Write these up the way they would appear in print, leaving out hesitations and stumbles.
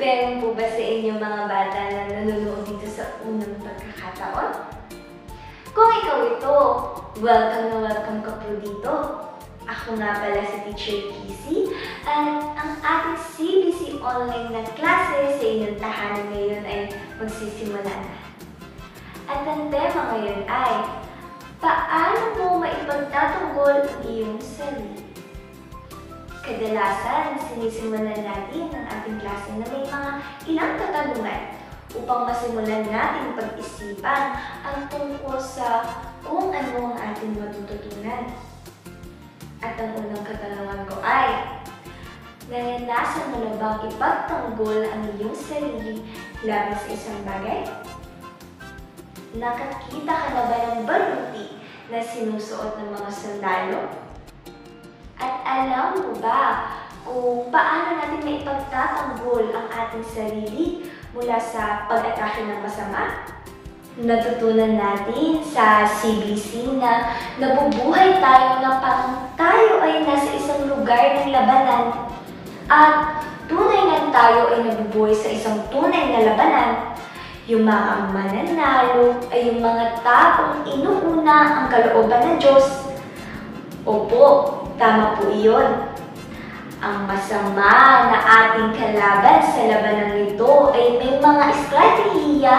Meron po ba sa inyo mga bata na nanonood dito sa unang pagkakataon? Kung ikaw ito, welcome na welcome ka po dito. Ako nga pala si Teacher Kissy at ang ating CBC online na klase sa inyong tahanan ngayon ay magsisimula na. At ang tema ngayon ay, paano mo maipagtatanggol ang iyong sarili? Kadalasan, sinisimulan natin ang ating klase na may mga ilang katanungan upang masimulan natin pag-isipan ang tungkol sa kung ano ang ating matututunan. At ang unang katanungan ko ay, naranasan mo na bang ipagtanggol ang iyong sarili laban sa isang bagay? Nakakita ka na ba ng baluti na sinusuot ng mga sundalo? At alam mo ba kung paano natin maipagtatanggol ang ating sarili mula sa pag-atake ng masama? Natutunan natin sa CBC na nabubuhay tayo na parang tayo ay nasa isang lugar ng labanan at tunay na tayo ay nabubuhay sa isang tunay na labanan. Yung mga mananalo ay yung mga taong inuuna ang kalooban ng Diyos. Opo, tama po iyon. Ang masama na ating kalaban sa labanan nito ay may mga estratehiya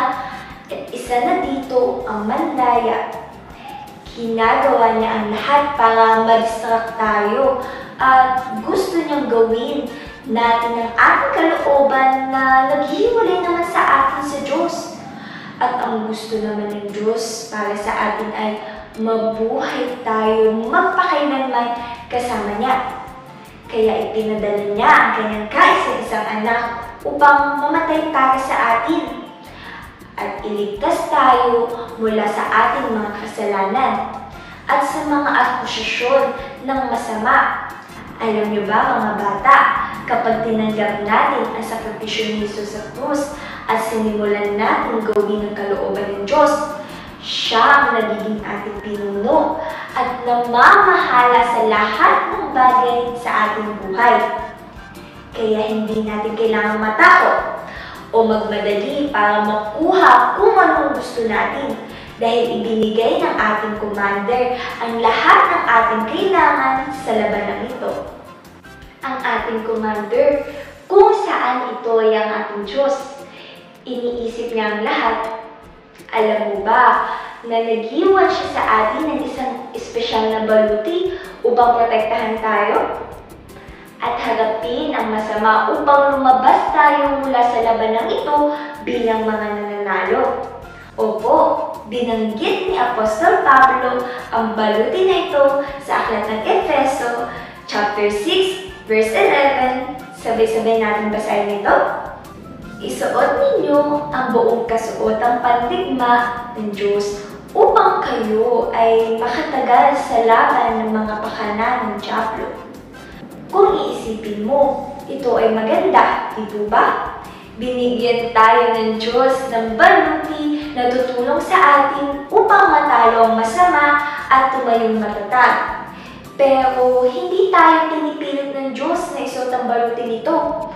at isa na dito ang mandaya. Ginagawa niya ang lahat para ma-distract tayo at gusto niyang gawin natin ang ating kalooban na naghihiwalay naman sa atin sa Diyos. At ang gusto naman ng Diyos para sa atin ay mabuhay tayo magpakailanman kasama niya. Kaya ipinadala niya ang kanyang kaisa-isang anak upang mamatay para sa atin at iligtas tayo mula sa ating mga kasalanan at sa mga akusasyon ng masama. Alam niyo ba mga bata, kapag tinanggap natin ang sakripisyo ni Jesus sa krus at sinimulan natin gawin ang kalooban ng Diyos, siya ang nagiging ating pinuno at namamahala sa lahat ng bagay sa ating buhay. Kaya hindi natin kailangang matakot o magmadali para makuha kung anong gusto natin dahil ibinigay ng ating commander ang lahat ng ating kailangan sa labanang ito. Ang ating commander, kung saan ito ay ang ating Diyos, iniisip niya ang lahat. Alam mo ba na nag-iwan siya sa atin ng isang espesyal na baluti upang protektahan tayo? At harapin ang masama upang lumabas tayo mula sa labanang ito bilang mga nananalo. Opo, binanggit ni Apostol Pablo ang baluti na ito sa aklat ng Efeso, chapter 6, verse 11. Sabay-sabay natin basahin ito. Isuot ninyo ang buong kasuotang pandigma ng Diyos upang kayo ay makatagal sa laban ng mga pakana ng dyablo. Kung iisipin mo, ito ay maganda, di ba? Binigyan tayo ng Diyos ng baluti na tutulong sa atin upang matalo ang masama at tumayong matatag. Pero hindi tayo pinipilit ng Diyos na isuot ang baluti nito.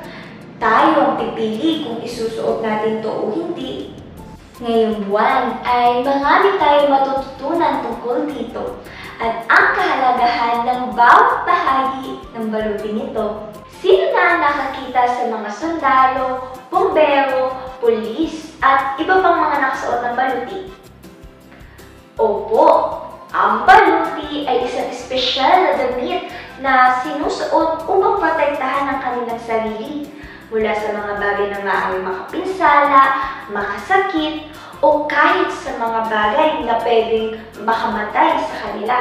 Tayo ang pipili kung isusuot natin ito o hindi. Ngayong buwan ay marami tayong matututunan tungkol dito at ang kahalagahan ng bawat bahagi ng baluti nito. Sino na ang nakakita sa mga sundalo, bumbero, pulis at iba pang mga nakasuot ng baluti? Opo, ang baluti ay isang espesyal na damit na sinusuot upang protektahan ang kanilang sarili mula sa mga bagay na maaaring makapinsala, makasakit, o kahit sa mga bagay na pwedeng makamatay sa kanila.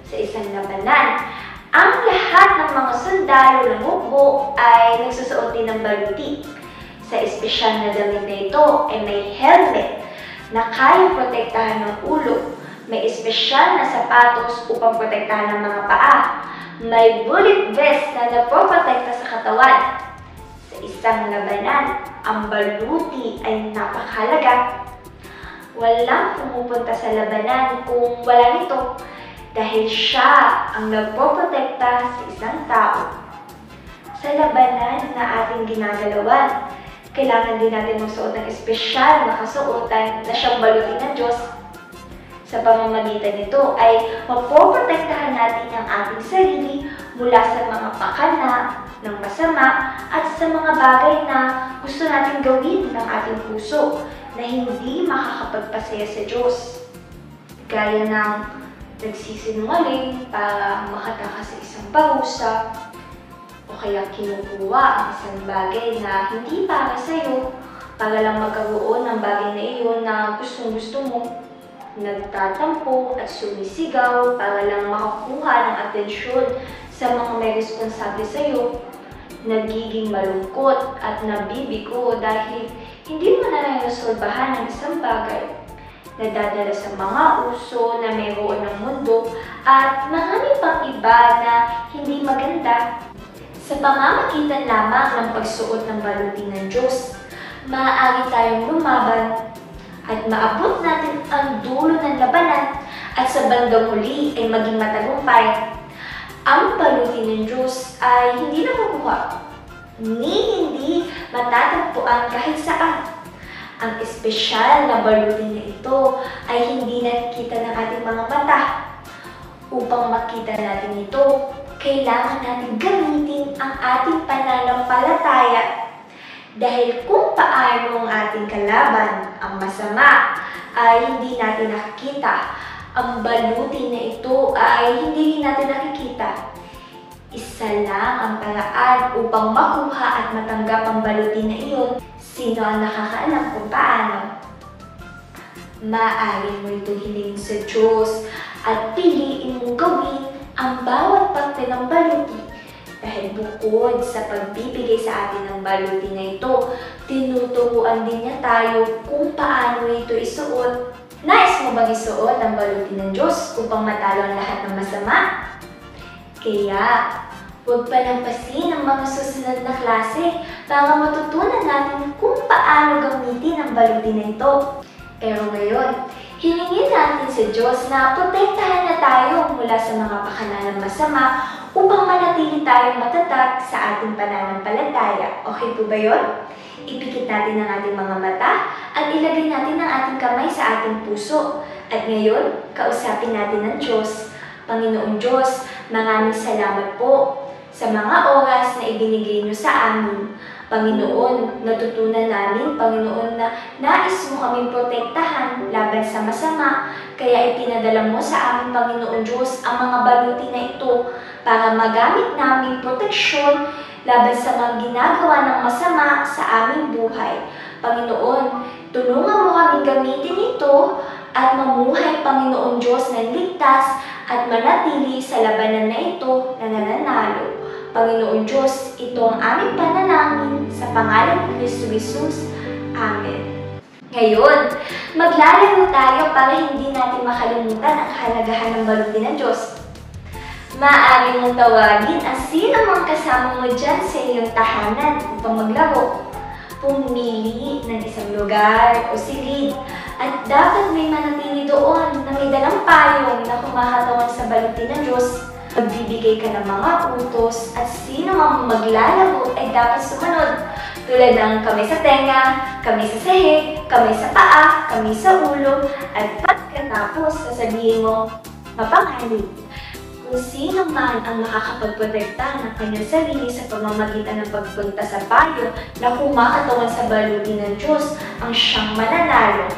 Sa isang labanan, ang lahat ng mga sundalo ng hukbo ay nagsusuot din ng baluti. Sa espesyal na damit na ito ay may helmet na kayang protektahan ng ulo, may espesyal na sapatos upang protektahan ng mga paa, may bullet vest na napoprotekta sa katawan. Sa isang labanan, ang baluti ay napakahalaga. Walang pumupunta sa labanan kung wala nito dahil siya ang nagpoprotekta sa isang tao. Sa sa labanan na ating ginagalawan. Kailangan din natin magsuot ng espesyal na kasuotan na siyang balutin ng Diyos. Sa pamamagitan nito ay mapoprotektahan natin ang ating sarili mula sa mga pakana ng masama at sa mga bagay na gusto natin gawin ng ating puso na hindi makakapagpasaya sa Diyos. Gaya ng nagsisinungaling para makatakas sa isang parusa, o kaya kinukuha ang isang bagay na hindi para sa'yo para lang magkaroon ng bagay na iyon na gustong-gusto mo. Nagtatampo at sumisigaw para lang makakuha ng atensyon sa mga may responsable sa'yo. Nagiging malungkot at nabibigo dahil hindi mo na naresolbahan ang isang bagay. Nadadala sa mga uso na mayroon ng mundo at marami pang iba na hindi maganda. Sa pamamagitan lamang ng pagsuot ng balutin ng Diyos, maaari tayong lumaban at maabot natin ang dulo ng labanan at sa bandang huli ay maging matagumpay. Ang balutin ng Diyos ay hindi nakukuha, ni hindi matatagpuan kahit saan. Ang espesyal na balutin na ito ay hindi nakikita ng ating mga mata. Upang makita natin ito, kailangan natin gamitin ang ating pananampalataya. Dahil kung paano ang ating kalaban, ang masama, ay hindi natin nakikita, ang balutin na ito ay hindi natin nakikita. Isa lang ang paraan upang makuha at matanggap ang balutin na iyon. Sino ang nakakaalam kung paano? Maaari mo ito hilingin sa Diyos at piliin mong gawin ang bawat parte ng balutin. Dahil bukod sa pagbibigay sa atin ng balutin na ito, tinuturuan din niya tayo kung paano ito isuot. Nais mo bang isuot ang balutin ng Diyos upang matalo ang lahat ng masama? Kaya, huwag palampasin ang mga susunod na klase para matutunan natin kung paano gamitin ang balutin na ito. Pero ngayon, hilingin natin sa Diyos na protektahan na tayo mula sa mga pakana ng masama upang manatili tayong matatag sa ating pananampalataya. Okay po ba yun? Ipikit natin ang ating mga mata at ilagay natin ang ating kamay sa ating puso. At ngayon, kausapin natin ang Diyos. Panginoong Diyos, maraming salamat po sa mga oras na ibinigay niyo sa amin. Panginoon, natutunan namin, Panginoon, na nais mo kaming protektahan laban sa masama, kaya ipinadala mo sa amin, Panginoon Diyos, ang mga balutin na ito para magamit namin proteksyon laban sa mga ginagawa ng masama sa aming buhay. Panginoon, tulungan mo kaming gamitin ito at mamuhay, Panginoon Diyos, na ligtas at manatili sa labanan na ito na nananalo. Panginoon Diyos, ito ang aming panalangin sa pangalan ni Kristo Jesus. Amen. Ngayon, maglalaro tayo para hindi natin makalimutan ang kahalagahan ng balutin ng Diyos. Maaari mong tawagin ang sino mang kasama mo dyan sa iyong tahanan upang maglaro. Pumili ng isang lugar o silid at dapat may manatili doon na may dalang payong na kumahatawan sa balutin ng Diyos. Magbibigay ka ng mga utos at sino mang maglalaro ay dapat sumunod. Tulad ng kamay sa tenga, kamay sa sahig, kamay sa paa, kamay sa ulo, at pagkatapos sasabihin mo, mapanghali. Kung sino man ang makakapagprotekta ng kanyang sarili sa pamamagitan ng pagpunta sa payo na kumakatawan sa balutin ng Diyos, ang siyang mananalo.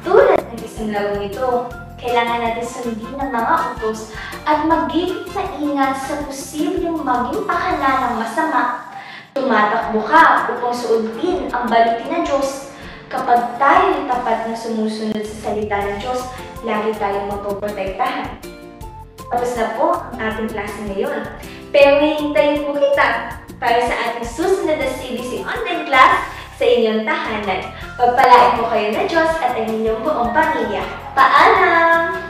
Tulad ng isang larong ito, kailangan natin sundin ng mga utos at magiging maingat sa posibleng maging pakana ng masama. Tumatakbo ka upang suundin ang balutin ng Diyos. Kapag tayo ay tapat na sumusunod sa salita ng Diyos, lagi tayong mapoprotektahan. Tapos na po ang ating klase ngayon. Pero hihintayin po kita para sa ating susunod na CBC online class sa inyong tahanan. Pagpalain po kayo ng Diyos at ang inyong buong pamilya. Paalam!